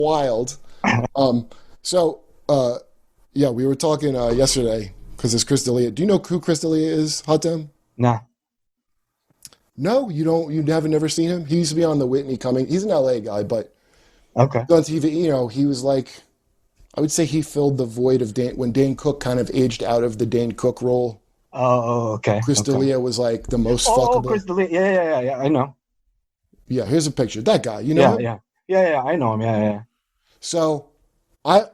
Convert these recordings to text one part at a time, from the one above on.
wild. Um, so, yeah, we were talking yesterday because it's Chris D'Elia. Do you know who Chris D'Elia is, Hot Dem? Nah. No, you don't. You haven't never seen him. He used to be on the Whitney Coming. He's an LA guy, but Okay. on TV, he was like, I would say he filled the void of when Dane Cook kind of aged out of the Dane Cook role. Okay. Chris Okay. D'Elia was like the most Oh, fuckable. Chris Delia. Yeah. I know. Yeah, here's a picture. That guy, you know Yeah, him? yeah. Yeah. I know him. Yeah. So I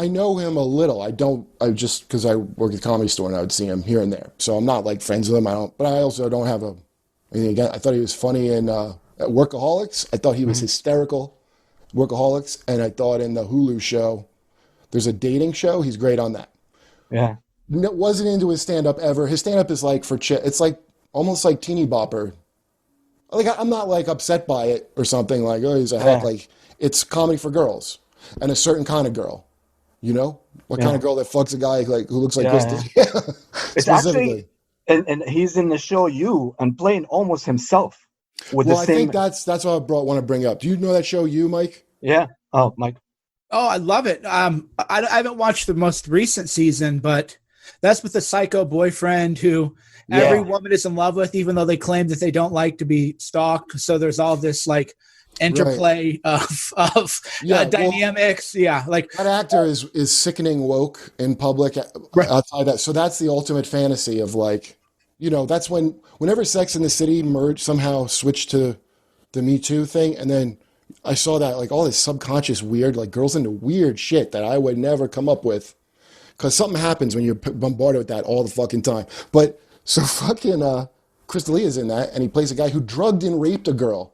know him a little. I don't. I just because I work at the Comedy Store and I would see him here and there. So I'm not like friends with him. I don't. But I also don't have a. I mean, again, I thought he was funny in at Workaholics. I thought he was Mhm. hysterical, Workaholics, and I thought in the Hulu show, there's a dating show. He's great on that. Yeah. Wasn't into his stand up ever. His stand up is like for it's like almost like teeny bopper. Like I'm not like upset by it or something like oh he's a hack. Yeah. Like it's comedy for girls and a certain kind of girl. You know what kind Yeah. of girl that fucks a guy like who looks like Yeah. Chris Yeah. D'Elia It's actually, specifically. and he's in the show You and playing almost himself with the Well, I think same. that's what I want to bring up. Do you know that show, You, Mike? Yeah. Oh, Mike. Oh, I love it. I haven't watched the most recent season, but that's with the psycho boyfriend who every Yeah. woman is in love with, even though they claim that they don't like to be stalked. So there's all this like Right. interplay of Yeah. Well, dynamics. Yeah, like that actor is sickening woke in public right, outside that. So that's the ultimate fantasy of like, that's whenever Sex in the City merged somehow switched to the Me Too thing, and then I saw that like all this subconscious weird like girls into weird shit that I would never come up with because something happens when you're bombarded with that all the fucking time. But so fucking Chris D'Elia is in that, and he plays a guy who drugged and raped a girl,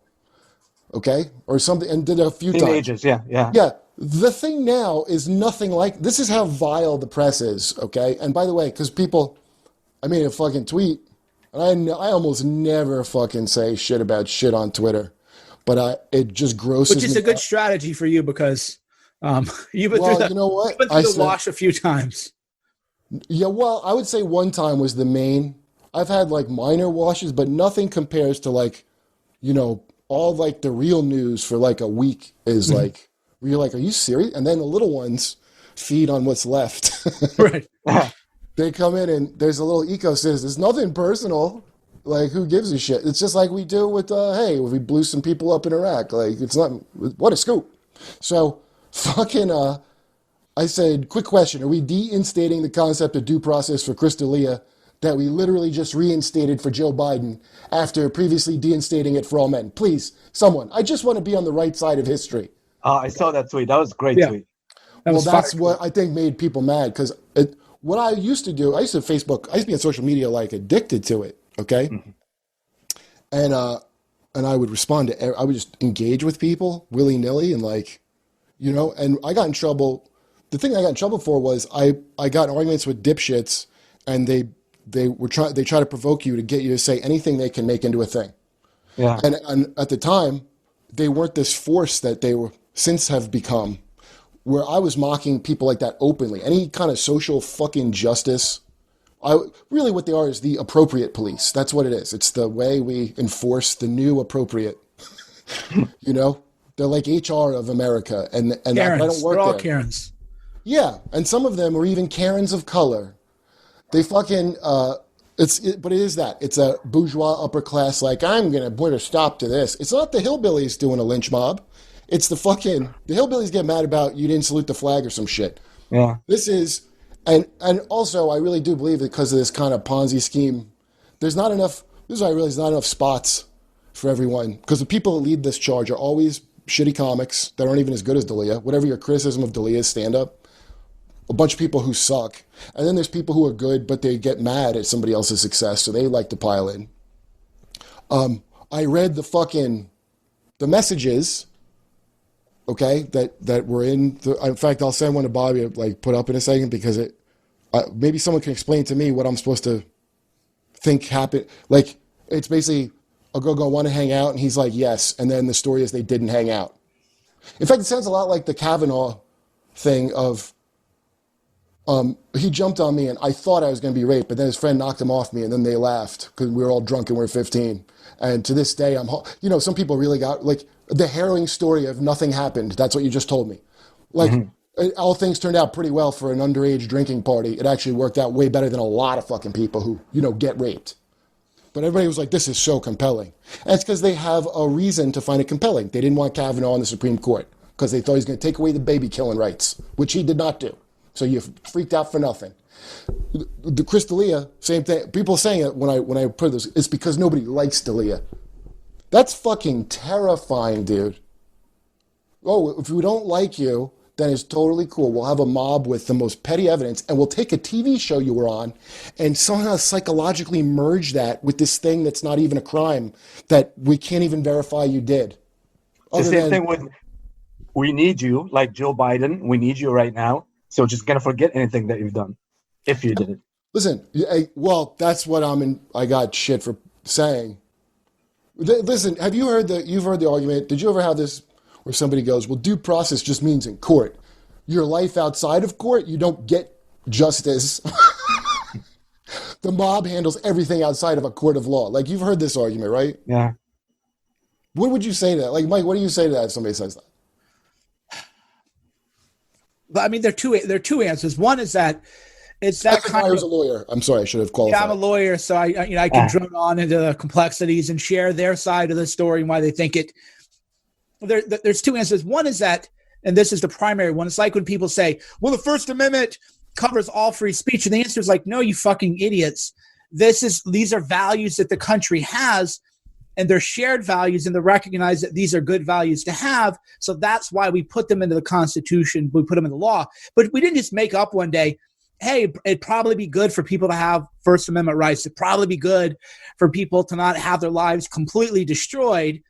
okay, or something, and did it a few times. Teenagers. Yeah. Yeah. Yeah, the thing now is nothing like this. Is how vile the press is, okay? And by the way, because people, I made a fucking tweet, and I almost never fucking say shit about shit on Twitter, but it just which grosses is me a good out. strategy for you because you've been through Well, the you know what? you've been I through the said, wash a few times. yeah, well, I would say one time was the main. I've had like minor washes, but nothing compares to like, all like the real news for like a week is Mhm. like, you're like, are you serious? And then the little ones feed on what's left. Right. They come in and there's a little ecosystem. There's nothing personal. Like, who gives a shit? It's just like we do with, hey, we blew some people up in Iraq. Like, it's not, what a scoop. So, fucking, I said, quick question. Are we deinstating the concept of due process for Chris D'Elia that we literally just reinstated for Joe Biden after previously deinstating it for all men? Please, someone. I just want to be on the right side of history. I saw that tweet. That was a great Yeah, tweet. that Well, was fire. that's what I think made people mad because what I used to do, I used to Facebook, I used to be on social media like addicted to it, okay? Mhm. And I would respond to, I would just engage with people willy nilly and like, and I got in trouble. The thing I got in trouble for was I got in arguments with dipshits and they try to provoke you to get you to say anything they can make into a thing. Yeah. And at the time, they weren't this force that they were since have become, where I was mocking people like that openly. Any kind of social fucking justice. Really what they are is the appropriate police. That's what it is. It's the way we enforce the new appropriate. you know, they're like HR of America, and I don't Karens. They're work all there. Karens. Yeah, and some of them are even Karens of color. They fucking but it is that. It's a bourgeois upper class like I'm gonna put a stop to this. It's not the hillbillies doing a lynch mob. It's the hillbillies get mad about you didn't salute the flag or some shit. Yeah. This is and also I really do believe that because of this kind of Ponzi scheme, there's not enough this is what I realize not enough spots for everyone. Because the people that lead this charge are always shitty comics that aren't even as good as Delia. Whatever your criticism of Delia's stand up. A bunch of people who suck. And then there's people who are good, but they get mad at somebody else's success, so they like to pile in. I read the messages, okay, that were in fact, I'll send one to Bobby to like put up in a second because maybe someone can explain to me what I'm supposed to think happened. Like, it's basically, I'll go want to hang out, and he's like, yes, and then the story is they didn't hang out. In fact, it sounds a lot like the Kavanaugh thing of, He jumped on me, and I thought I was going to be raped, but then his friend knocked him off me, and then they laughed because we were all drunk and we were 15. And to this day, some people really got, like, the harrowing story of nothing happened. That's what you just told me. Like, all things turned out pretty well for an underage drinking party. It actually worked out way better than a lot of fucking people who, get raped. But everybody was like, this is so compelling. And it's because they have a reason to find it compelling. They didn't want Kavanaugh on the Supreme Court because they thought he was going to take away the baby killing rights, which he did not do. So you freaked out for nothing. The Chris Delia, same thing. People saying it when I put this, it's because nobody likes Delia. That's fucking terrifying, dude. Oh, if we don't like you, then it's totally cool. We'll have a mob with the most petty evidence, and we'll take a TV show you were on and somehow psychologically merge that with this thing that's not even a crime that we can't even verify you did. The same thing with, we need you, like Joe Biden, we need you right now. So just gonna forget anything that you've done, if you did it. Listen, well, that's what I got shit for saying. Listen, you've heard the argument, did you ever have this where somebody goes, well, due process just means in court. Your life outside of court, you don't get justice. The mob handles everything outside of a court of law. Like, you've heard this argument, right? Yeah. What would you say to that? Like, Mike, what do you say to that if somebody says that? But I mean, there are two answers. One is that it's that kind of. I was a lawyer. I'm sorry, I should have qualified. Yeah, I'm a lawyer, so I can drone on into the complexities and share their side of the story and why they think it. There's two answers. One is that, and this is the primary one. It's like when people say, "Well, the First Amendment covers all free speech," and the answer is like, "No, you fucking idiots. These are values that the country has." And they're shared values, and they recognize that these are good values to have. So that's why we put them into the Constitution. We put them in the law. But we didn't just make up one day, hey, it'd probably be good for people to have First Amendment rights. It'd probably be good for people to not have their lives completely destroyed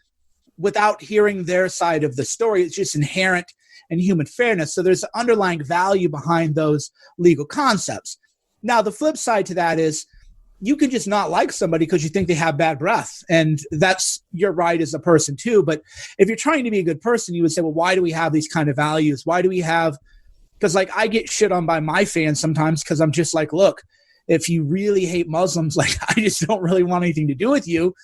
without hearing their side of the story. It's just inherent in human fairness. So there's an underlying value behind those legal concepts. Now, the flip side to that is, you can just not like somebody because you think they have bad breath. And that's your right as a person too. But if you're trying to be a good person, you would say, well, why do we have these kind of values? Why do we have, because like I get shit on by my fans sometimes because I'm just like, look, if you really hate Muslims, like I just don't really want anything to do with you.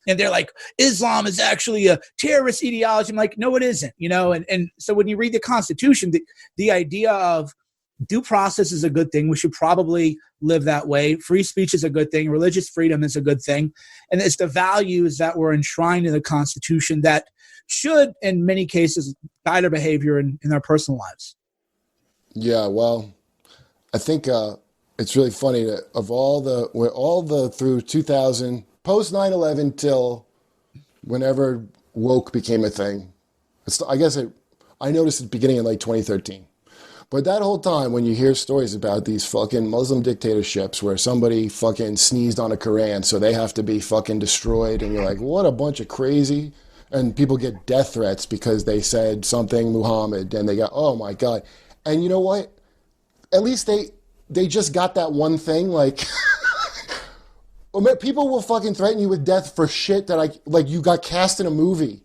And they're like, Islam is actually a terrorist ideology. I'm like, no, it isn't, And so when you read the Constitution, the idea of due process is a good thing. We should probably live that way. Free speech is a good thing. Religious freedom is a good thing. And it's the values that were enshrined in the Constitution that should, in many cases, guide our behavior in our personal lives. Yeah, well, I think it's really funny that through 2000, post 9/11 till whenever woke became a thing. I noticed it beginning in like 2013. But that whole time, when you hear stories about these fucking Muslim dictatorships where somebody fucking sneezed on a Quran, so they have to be fucking destroyed, and you're like, what a bunch of crazy, and people get death threats because they said something Muhammad, and they go, oh my God. And you know what? At least they just got that one thing, like, people will fucking threaten you with death for shit that like you got cast in a movie.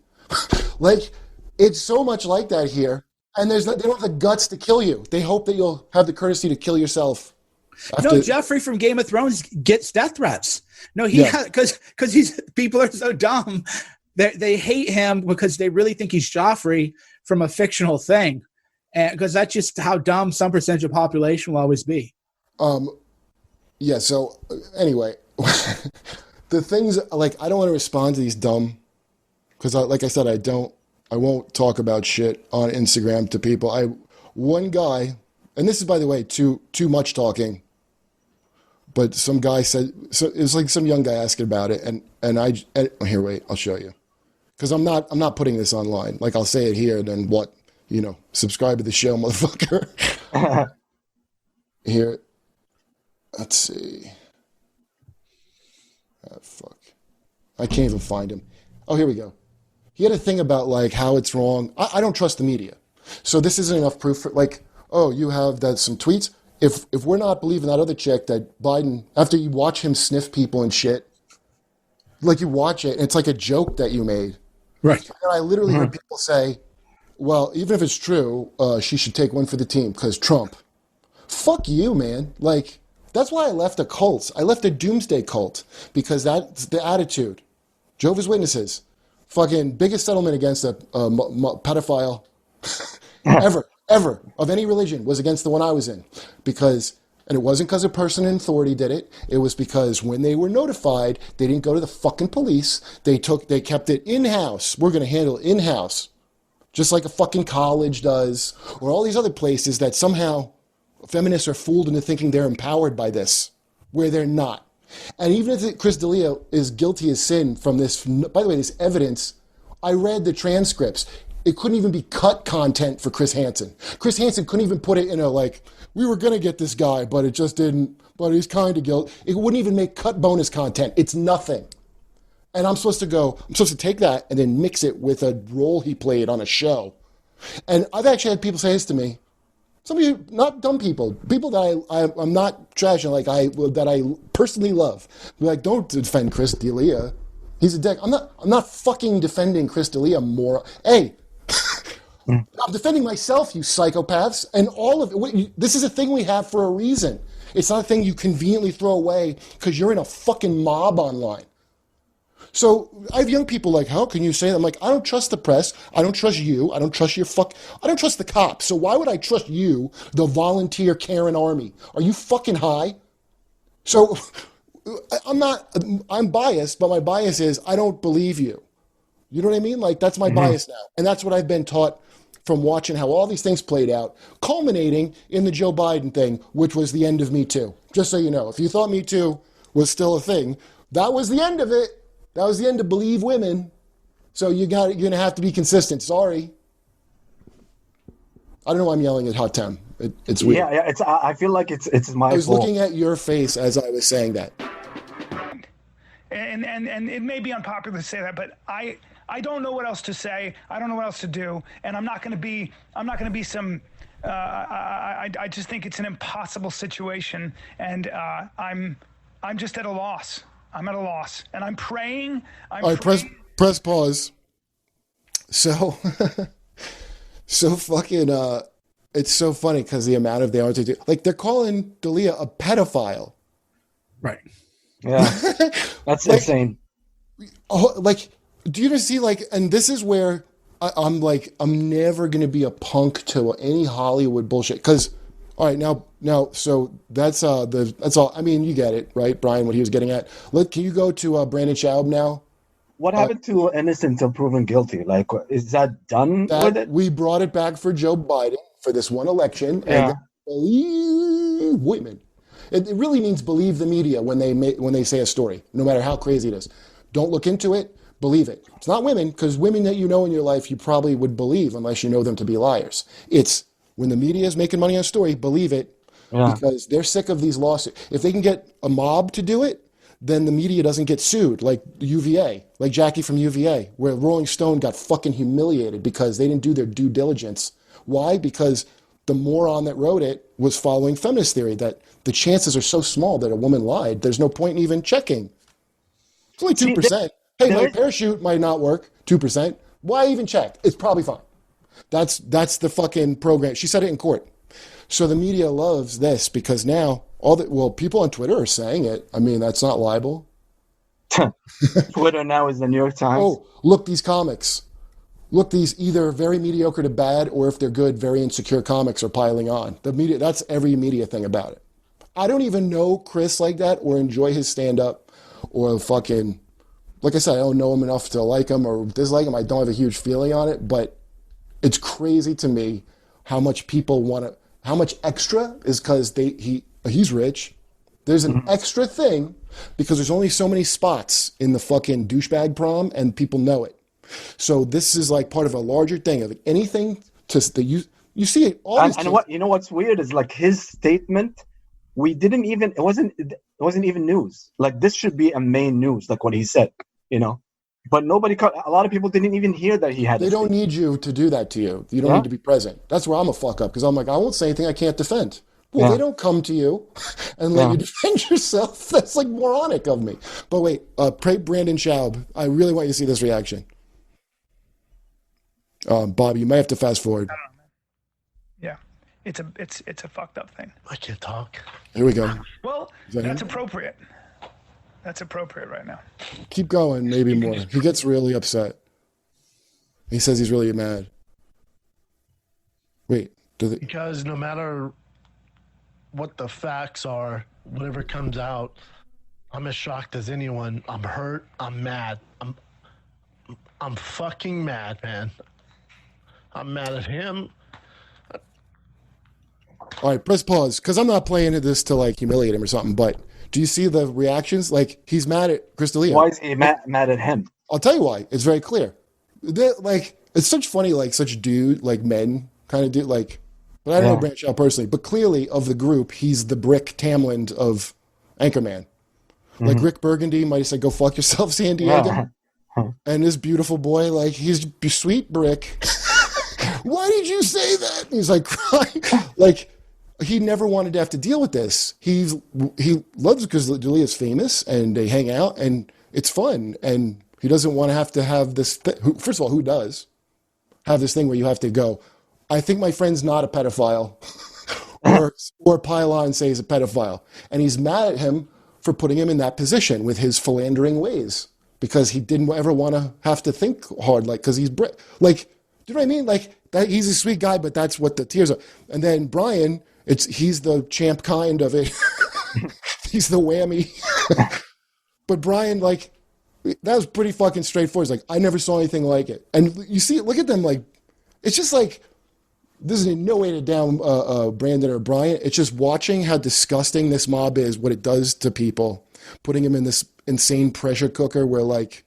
Like, it's so much like that here. And they don't have the guts to kill you. They hope that you'll have the courtesy to kill yourself. No, Jeffrey from Game of Thrones gets death threats. No, because people are so dumb. They hate him because they really think he's Joffrey from a fictional thing. And because that's just how dumb some percentage of population will always be. Yeah, so anyway, the things, like, I don't want to respond to these dumb, because like I said, I won't talk about shit on Instagram to people. One guy, and this is, by the way, too much talking, but some guy said, so it was like some young guy asking about it, and here, wait, I'll show you, because I'm not putting this online. Like, I'll say it here, and then what, subscribe to the show, motherfucker. Here, let's see. Oh, fuck, I can't even find him. Oh, here we go. He had a thing about, like, how it's wrong. I don't trust the media. So this isn't enough proof for, like, oh, you have some tweets. If we're not believing that other chick that Biden, after you watch him sniff people and shit, like, you watch it, and it's like a joke that you made. Right. And I literally heard people say, well, even if it's true, she should take one for the team because Trump. Fuck you, man. Like, that's why I left a cult. I left a doomsday cult because that's the attitude. Jehovah's Witnesses, fucking biggest settlement against a pedophile ever of any religion was against the one I was in, because, and it wasn't because a person in authority did it. It was because when they were notified, they didn't go to the fucking police. They kept it in-house. We're going to handle it in-house, just like a fucking college does, or all these other places that somehow feminists are fooled into thinking they're empowered by this, where they're not. And even if Chris Delia is guilty as sin from this, by the way, this evidence, I read the transcripts. It couldn't even be cut content for Chris Hansen. Chris Hansen couldn't even put it in a, like, we were going to get this guy, but it just didn't, but he's kind of guilty. It wouldn't even make cut bonus content. It's nothing. And I'm supposed to take that and then mix it with a role he played on a show. And I've actually had people say this to me. Some of you, not dumb people that I'm not trashing, like that I personally love. Be like, don't defend Chris D'Elia. He's a dick. I'm not fucking defending Chris D'Elia more. Hey, I'm defending myself, you psychopaths, and all of it. This is a thing we have for a reason. It's not a thing you conveniently throw away because you're in a fucking mob online. So I have young people like, how can you say that? I'm like, I don't trust the press. I don't trust you. I don't trust I don't trust the cops. So why would I trust you, the volunteer Karen army? Are you fucking high? So I'm biased, but my bias is I don't believe you. You know what I mean? Like, that's my bias now. And that's what I've been taught from watching how all these things played out, culminating in the Joe Biden thing, which was the end of Me Too. Just so you know, if you thought Me Too was still a thing, that was the end of it. That was the end of Believe Women. So you're going to have to be consistent. Sorry. I don't know why I'm yelling at Hot Town. It's weird. Yeah. I feel like it's my fault. I was looking at your face as I was saying that. And it may be unpopular to say that, but I don't know what else to say. I don't know what else to do, and I'm not going to be some. I just think it's an impossible situation, and I'm just at a loss. I'm at a loss, and I'm praying. All right, press pause. So, fucking. It's so funny because the amount of like they're calling Delia a pedophile. Right. Yeah, that's like, insane. Oh, like, do you just see, like, and this is where I'm like, I'm never going to be a punk to any Hollywood bullshit. Because, all right, now, so that's all. I mean, you get it, right, Brian, what he was getting at. Look, can you go to Brandon Schaub now? What happened to innocent until proven guilty? Like, is that done with it? We brought it back for Joe Biden for this one election. Yeah. And believe women. It really means believe the media when they say a story, no matter how crazy it is. Don't look into it. Believe it. It's not women, because women that you know in your life you probably would believe unless you know them to be liars. It's when the media is making money on a story, believe it, because they're sick of these lawsuits. If they can get a mob to do it, then the media doesn't get sued, like UVA, like Jackie from UVA, where Rolling Stone got fucking humiliated because they didn't do their due diligence. Why? Because the moron that wrote it was following feminist theory that the chances are so small that a woman lied. There's no point in even checking. It's only 2%. Hey, my parachute might not work. 2%. Why even check? It's probably fine. That's the fucking program. She said it in court. So the media loves this because now people on Twitter are saying it. I mean, that's not libel. Twitter now is the New York Times. Oh, look, these comics. Look, these either very mediocre to bad, or if they're good, very insecure comics are piling on. The media, that's every media thing about it. I don't even know Chris like that or enjoy his stand-up or fucking, like I said, I don't know him enough to like him or dislike him. I don't have a huge feeling on it, but it's crazy to me how much people want to, how much extra is because he's rich. There's an extra thing because there's only so many spots in the fucking douchebag prom and people know it. So this is like part of a larger thing of anything you see it all. And what's weird is like his statement. It wasn't even news. Like this should be a main news, like what he said, But a lot of people didn't even hear that he had. They don't need you to do that to you. You don't need to be present. That's where I'm a fuck up because I'm like, I won't say anything I can't defend. Well, they don't come to you and let you defend yourself. That's like moronic of me. But wait, pray Brandon Schaub. I really want you to see this reaction. Bob, you might have to fast forward. Yeah. it's a fucked up thing. I can't talk. Here we go. Well, that that's him? appropriate. That's appropriate right now. Keep going, maybe more. He gets really upset. He says he's really mad. Wait, because no matter what the facts are, whatever comes out, I'm as shocked as anyone. I'm hurt. I'm mad. I'm fucking mad, man. I'm mad at him. All right, press pause, because I'm not playing this to like humiliate him or something, but do you see the reactions? Like, he's mad at Chris D'Elia. Why is he mad at him? I'll tell you why. It's very clear. Like, it's such funny, like, such dude, like men kind of do, like, but I don't know Brendan Schaub personally, but clearly of the group, he's the Brick Tamland of Anchorman. Like, Rick Burgundy might have said, go fuck yourself, San Diego. And this beautiful boy, like, he's sweet Brick. Why did you say that? And he's like, crying. Like, he never wanted to have to deal with this. He loves it because Delia's famous and they hang out and it's fun. And he doesn't want to have this. First of all, who does have this thing where you have to go, I think my friend's not a pedophile, or pile on and say he's a pedophile. And he's mad at him for putting him in that position with his philandering ways because he didn't ever want to have to think hard, like, because he's like, do you know what I mean? Like, that he's a sweet guy, but that's what the tears are. And then Brian, he's the champ kind of it. He's the whammy. But Brian, like, that was pretty fucking straightforward. He's like, I never saw anything like it. And you see, look at them, like, it's just like, this is in no way to down Brandon or Brian. It's just watching how disgusting this mob is, what it does to people, putting them in this insane pressure cooker where, like,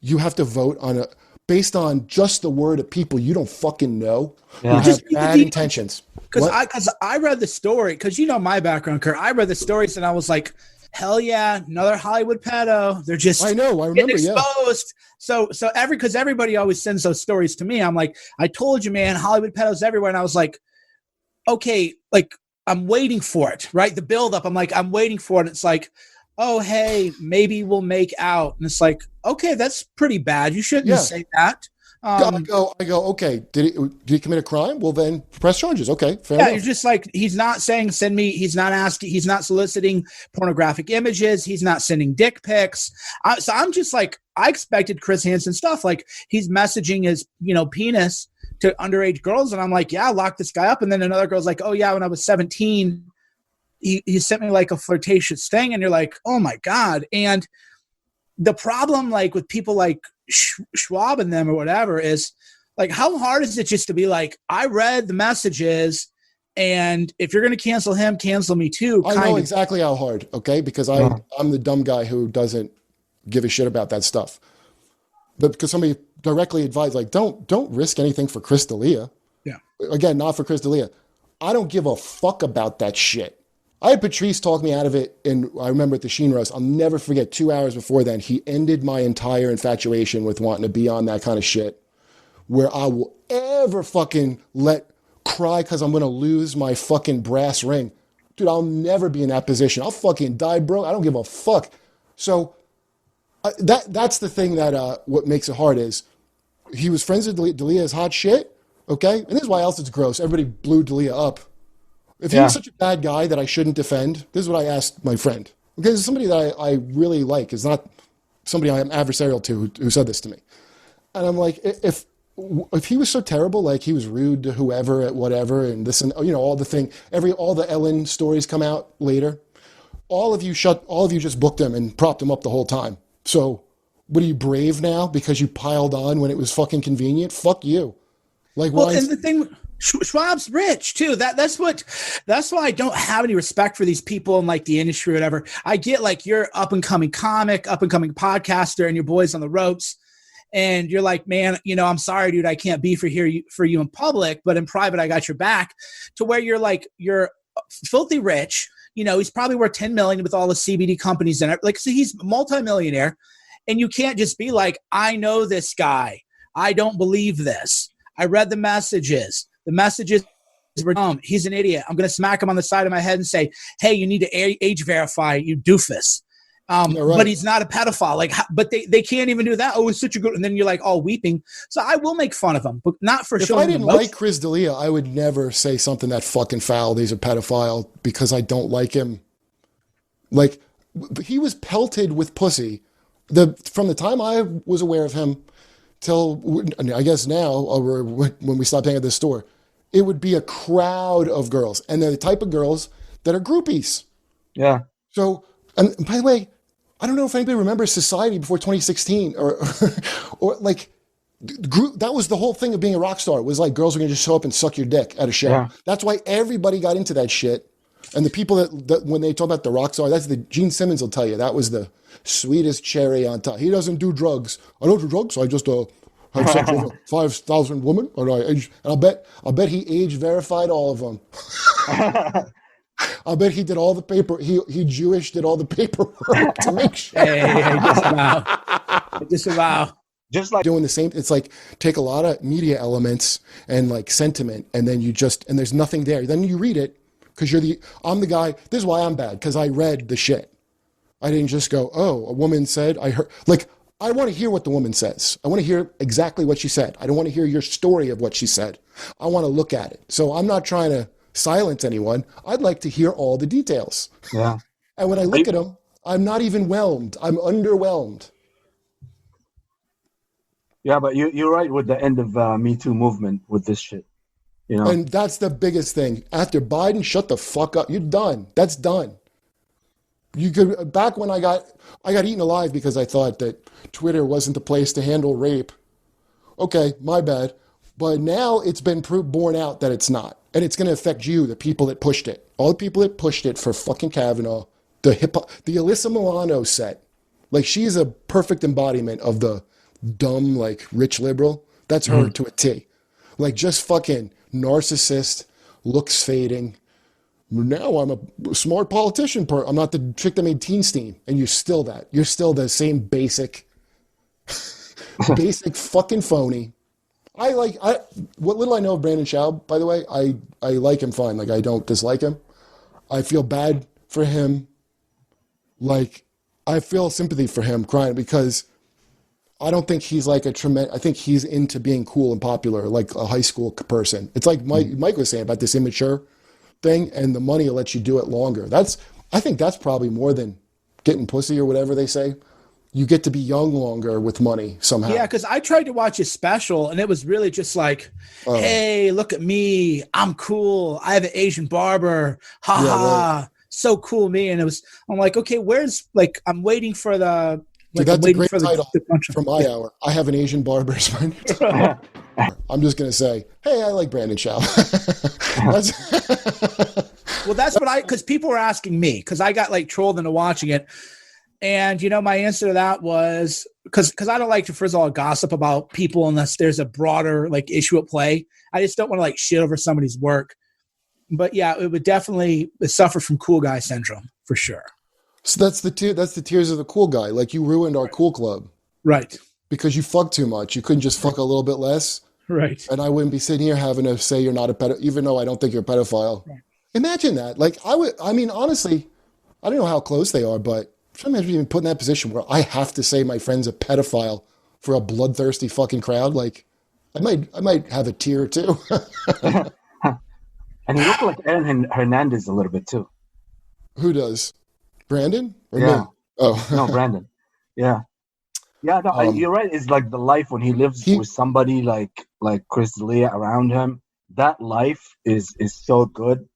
you have to vote on based on just the word of people you don't fucking know. Yeah. Who have bad intentions. Because I read the story, because you know my background, Kurt. I read the stories and I was like, hell yeah, another Hollywood pedo. They're just I remember, exposed. Yeah. So because everybody always sends those stories to me. I'm like, I told you, man, Hollywood pedos everywhere. And I was like, okay, like, I'm waiting for it, right? The build up. I'm like, I'm waiting for it. And it's like, oh, hey, maybe we'll make out. And it's like, okay, that's pretty bad. You shouldn't say that. I go, okay, did he commit a crime? Well, then press charges. Okay, fair enough. You're just like, he's not saying send me, he's not asking, he's not soliciting pornographic images, he's not sending dick pics. So I'm just like, I expected Chris Hansen stuff. Like, he's messaging his, penis to underage girls. And I'm like, yeah, lock this guy up. And then another girl's like, oh yeah, when I was 17, he sent me like a flirtatious thing. And you're like, oh my God. And the problem, like, with people like Schwab and them or whatever is, like, how hard is it just to be like, I read the messages, and if you're going to cancel him, cancel me too. I know exactly how hard, okay? Because I'm the dumb guy who doesn't give a shit about that stuff. But because somebody directly advised, like, don't risk anything for Chris D'Elia. Yeah. Again, not for Chris D'Elia. I don't give a fuck about that shit. I had Patrice talk me out of it, and I remember at the Sheen roast, I'll never forget, 2 hours before then, he ended my entire infatuation with wanting to be on that kind of shit, where I will ever fucking cry because I'm going to lose my fucking brass ring. Dude, I'll never be in that position. I'll fucking die, bro. I don't give a fuck. So that's the thing that what makes it hard is he was friends with Delia's hot shit, okay? And this is why else it's gross. Everybody blew Delia up. If he was such a bad guy that I shouldn't defend, this is what I asked my friend. Because it's somebody that I really like. It's not somebody I'm adversarial to who said this to me. And I'm like, if he was so terrible, like he was rude to whoever at whatever, and this and all the Ellen stories come out later. All of you just booked him and propped him up the whole time. So what are you, brave now because you piled on when it was fucking convenient? Fuck you. Like, well, and the thing, Schwab's rich too. That's why I don't have any respect for these people in like the industry or whatever. I get like you're up and coming comic, up and coming podcaster, and your boy's on the ropes, and you're like, man, I'm sorry, dude, I can't be for you in public, but in private, I got your back. To where you're filthy rich. He's probably worth $10 million with all the CBD companies in it. Like, so he's multimillionaire, and you can't just be like, I know this guy. I don't believe this. I read the messages. The messages were dumb. He's an idiot. I'm going to smack him on the side of my head and say, hey, you need to age verify, you doofus. Yeah, right. But he's not a pedophile. Like, but they can't even do that. Oh, it's such a good. And then you're like all weeping. So I will make fun of him, but not for If showing I didn't emotion. like Chris D'Elia, I would never say something that fucking foul. He's a pedophile because I don't like him. Like, he was pelted with pussy. From the time I was aware of him till, I guess now, or when we stopped hanging at this store, it would be a crowd of girls. And they're the type of girls that are groupies. Yeah. So, and by the way, I don't know if anybody remembers Society before 2016 or like, that was the whole thing of being a rock star, was like girls were going to just show up and suck your dick at a show. Yeah. That's why everybody got into that shit. And the people that when they talk about the rock star, that's Gene Simmons will tell you, that was the sweetest cherry on top. He doesn't do drugs. I don't do drugs. I just have sex with 5,000 women. And I'll bet he age verified all of them. I'll bet he did all the paper. He Jewish did all the paperwork to make sure. Hey, disavow. Just like Doing the same. It's like take a lot of media elements and like sentiment, and then and there's nothing there. Then you read it because I'm the guy. This is why I'm bad, because I read the shit. I didn't just go, oh, a woman said, I heard. Like, I want to hear what the woman says. I want to hear exactly what she said. I don't want to hear your story of what she said. I want to look at it. So I'm not trying to silence anyone. I'd like to hear all the details. yeah. And when I look at them, I'm not even whelmed. I'm underwhelmed. Yeah, but you're right with the end of Me Too movement with this shit. You know, And that's the biggest thing. After Biden, shut the fuck up. You're done. That's done. You could back when I got eaten alive because I thought that Twitter wasn't the place to handle rape. Okay, my bad. But now it's been borne out that it's not. And it's going to affect you, the people that pushed it. All the people that pushed it for fucking Kavanaugh, the Alyssa Milano set. Like, she's a perfect embodiment of the dumb, like, rich liberal. That's her to a T. Like, just fucking narcissist, looks fading. Now I'm a smart politician. I'm not the chick that made Teen Steam. And you're still that. You're still the same basic fucking phony. What little I know of Brendan Schaub, by the way, I like him fine. Like, I don't dislike him. I feel bad for him. Like, I feel sympathy for him crying because I don't think he's like I think he's into being cool and popular, like a high school person. It's like Mike was saying about this immature thing, and the money will let you do it longer. I think that's probably more than getting pussy or whatever they say. You get to be young longer with money somehow. Yeah, because I tried to watch his special, and it was really just like, hey, look at me. I'm cool. I have an Asian barber. Ha ha. Right. So cool, me. And I'm like, okay, I'm waiting for the. Dude, that's a great title for my hour. I have an Asian barber. I'm just going to say, hey, I like Brendan Schaub. Well, that's what because people were asking me, because I got like trolled into watching it. And, my answer to that was because I don't like to, first of all, gossip about people unless there's a broader like issue at play. I just don't want to like shit over somebody's work. But yeah, it would definitely suffer from cool guy syndrome for sure. So that's the tears of the cool guy. Like, you ruined our cool club. Right. Because you fucked too much. You couldn't just fuck a little bit less. Right. And I wouldn't be sitting here having to say you're not a pedophile, even though I don't think you're a pedophile. Right. Imagine that. Like, honestly, I don't know how close they are, but sometimes even put in that position where I have to say my friend's a pedophile for a bloodthirsty fucking crowd. Like, I might have a tear or two. And he looked like Aaron Hernandez a little bit too. Who does? Brandon? Or yeah. Me? Oh. No, Brandon. Yeah. Yeah, no, you're right. It's like the life when he lives with somebody like Chris D'Elia around him. That life is so good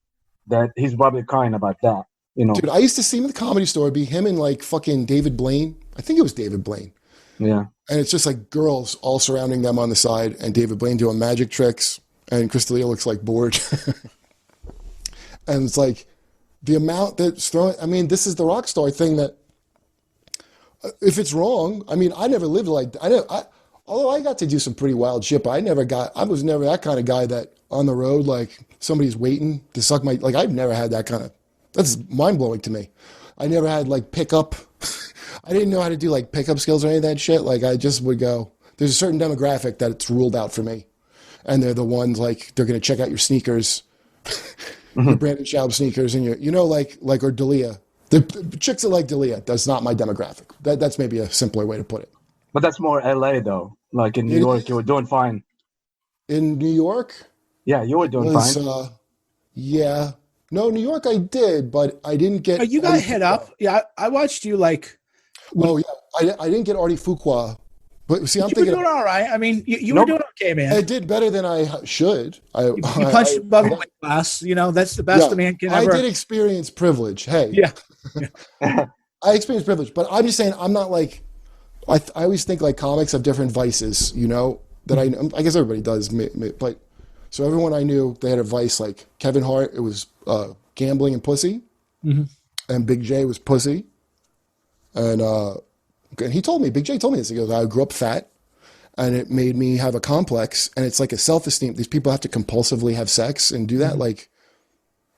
that he's probably crying about that. Dude, I used to see him at the Comedy Store. It'd be him and like fucking David Blaine. I think it was David Blaine. Yeah. And it's just like girls all surrounding them on the side, and David Blaine doing magic tricks, and Chris D'Elia looks like bored. And it's like the amount that's thrown. I mean, this is the rock star thing that, if it's wrong, I mean, I never lived like although I got to do some pretty wild shit, but I was never that kind of guy that on the road, like somebody's waiting to suck my, like I've never had that kind of, that's mind blowing to me. I never had like pickup. I didn't know how to do like pickup skills or any of that shit. Like I just would go, there's a certain demographic that it's ruled out for me. And they're the ones like, they're going to check out your sneakers, your Brendan Schaub sneakers and your, like or Delia. The chicks that like Delia, that's not my demographic. That's maybe a simpler way to put it. But that's more LA though. Like in New York, you were doing fine. In New York, Yeah, you were doing fine. Yeah. No, New York I did, but I didn't get. You got hit up. Yeah, I watched you like. Oh yeah, I didn't get Artie Fuqua, but see, I'm You were thinking doing all right. I mean, you were doing okay, man. I did better than I should. You punched above your weight class. You know, that's the best a man can ever. I did experience privilege. Hey, Yeah. I experienced privilege, but I'm just saying I'm not like. I always think like comics have different vices, you know. That I guess everybody does, but so everyone I knew they had a vice. Like Kevin Hart, it was gambling and pussy, and Big J was pussy, and he told me, Big J told me this. He goes, I grew up fat, and it made me have a complex, and it's like a self-esteem. These people have to compulsively have sex and do that. Like,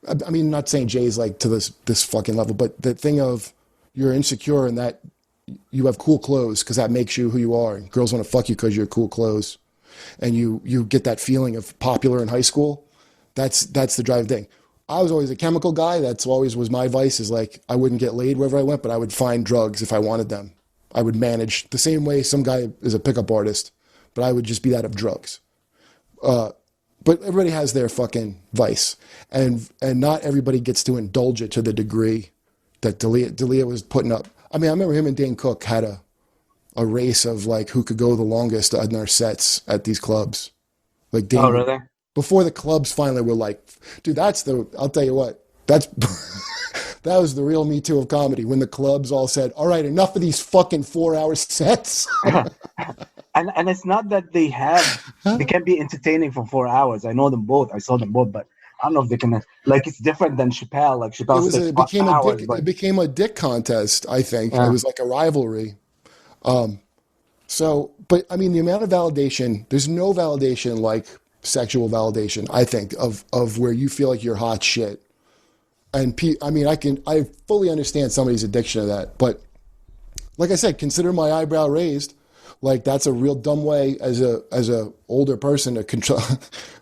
I mean, not saying Jay's like to this fucking level, but the thing of you're insecure and that you have cool clothes because that makes you who you are. And girls want to fuck you because you're cool clothes, and you get that feeling of popular in high school. That's the driving thing. I was always a chemical guy. That's always was my vice. Is like I wouldn't get laid wherever I went, but I would find drugs if I wanted them. I would manage the same way some guy is a pickup artist, but I would just be that of drugs. But everybody has their fucking vice, and not everybody gets to indulge it to the degree that Delia was putting up. I mean, I remember him and Dane Cook had a race of like who could go the longest on their sets at these clubs. Like Dane, really? Before the clubs finally were like, dude, I'll tell you what, that was the real Me Too of comedy when the clubs all said, all right, enough of these fucking 4-hour sets. and it's not that they can be entertaining for 4 hours. I know them both. I saw them both, but I don't know if they can, like, it's different than Chappelle. Like Chappelle it became a dick contest, I think. Yeah. It was like a rivalry. But I mean, the amount of validation, there's no validation like sexual validation, I think, of where you feel like you're hot shit. And I mean, I fully understand somebody's addiction to that. But like I said, consider my eyebrow raised. Like that's a real dumb way as a older person to control,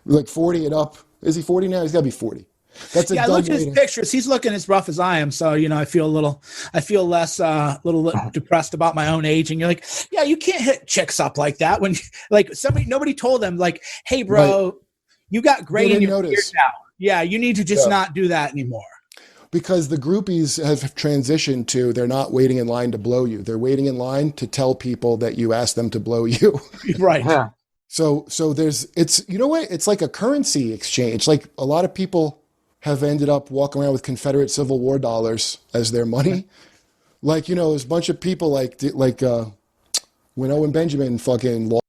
like 40 and up. Is he 40 now? He's got to be 40. That's I looked at his pictures. He's looking as rough as I am. So, you know, I feel less, little depressed about my own age. And you're like, yeah, you can't hit chicks up like that. When like nobody told them like, hey bro, right. You got gray in your beard now. Yeah. You need to just not do that anymore. Because the groupies have transitioned to, they're not waiting in line to blow you. They're waiting in line to tell people that you asked them to blow you. Right. Yeah. So it's, you know what? It's like a currency exchange. Like a lot of people have ended up walking around with Confederate Civil War dollars as their money. Like, you know, there's a bunch of people like when Owen Benjamin fucking